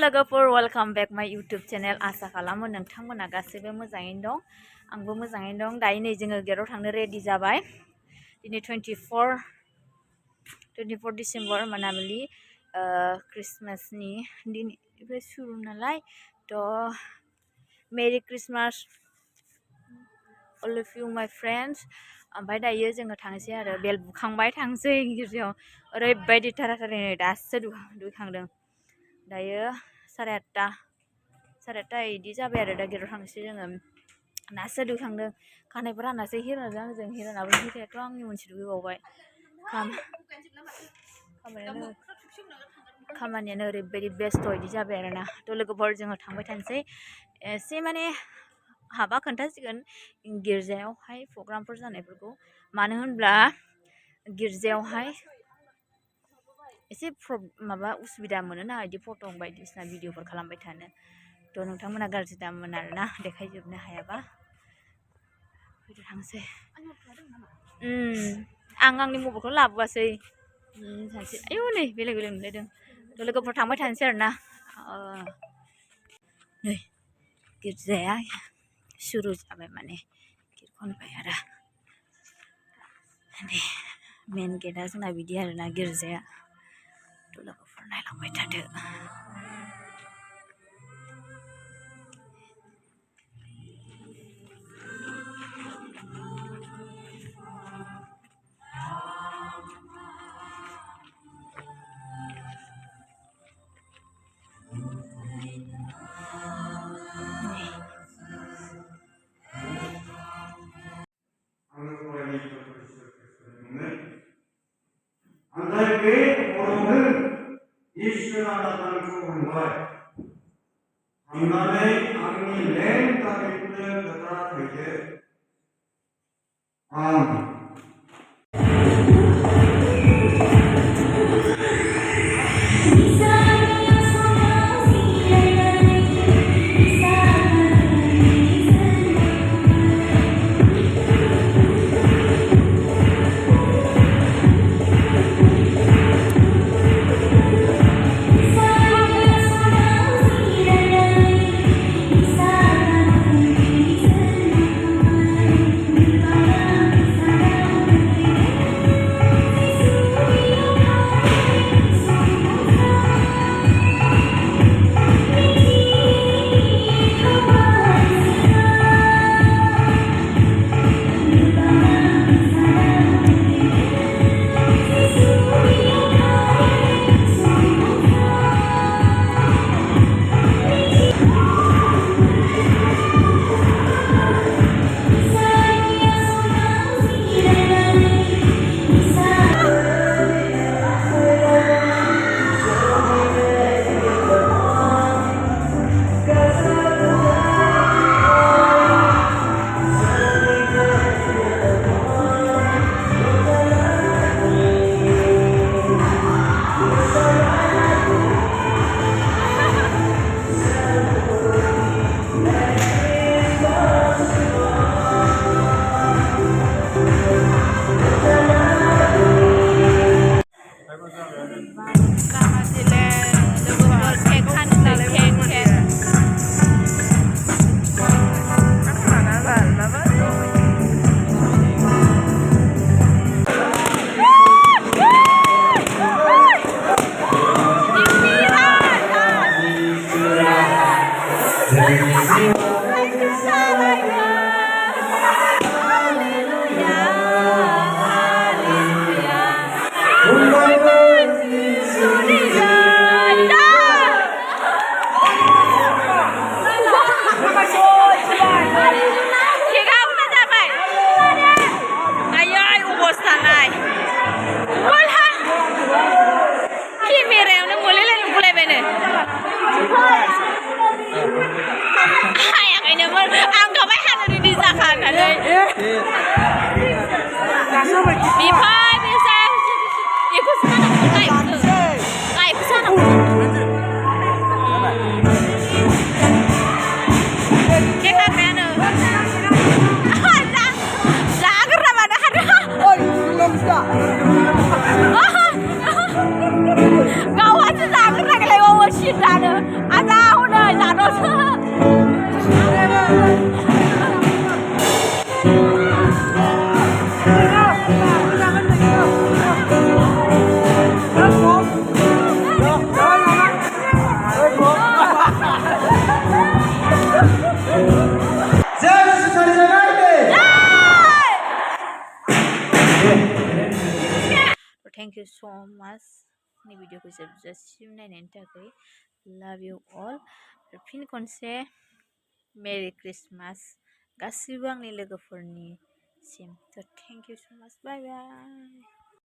लोगोफोर welcome back my YouTube channel आसा खालामो नोंथांमोना गासैबो मोजाङैनो दं आंबो मोजाङैनो दं दायो नै जोङो गेटआव थांनो रेडि जाबाय दिनै 24 डिसेम्बर मोनाबिलि क्रिसमासनि दिननिफ्राय सुरु नालाय थ' मेरि Christmas all of you my friends ओमफ्राय दायो जोङो थांसै आरो बेल बुखांबाय थांसै गिर्जायाव ओरैबायदि थाराथारि दासो दुगैखांदों दायो 8:30 इदि जाबाय आरो दा गेटआव थांसै जोङो दासो दुगैखांदों खानायफोर हानासै हिराजों आंजों हिरानाबो हिरायाथ' आंनि मोनसे दुगैबावबाय खामानियानो ओरैबायदि बेस्थ' इदि जाबाय आरोना थ' लोगोफोर जोङो थांबाय थानोसै एसे माने हाबा खोन्थासिगोन गिर्जायावहाय प्रग्रामफोर जानायफोरखौ मानो होनब्ला गिर्जायावहाय एसे माबा उसुबिदा मोनोना इदि फट' बायदिसिना भिडिअफोर खालामबाय थानो थ' नोंथांमोना गाज्रि दामोन आरोना देखायजोबनो हायाबा फैदो थांसै आं आंनि मबाइलखौ लाबोआसै सानसे आयौ नै बेलेग बेलेग नुलायदों थ' लोगोफोर थांबाय थानोसै आरोना नै गिर्जाया सुरु जाबाय माने गिट खनबाय आरो दे मेन गेटआ जोंना बिदि आरोना गिर्जाया थ' लोगोफोर नायलांबाय थादो सो माच नि भिडिअखौ जोबजासिम नायनायनि थाखाय लाभ इउ अल फिन खनसे मेरि क्रिसमास गासिबो आंनि लोगोफोरनिसिम थ' थेंक इउ सो माच बाय बाय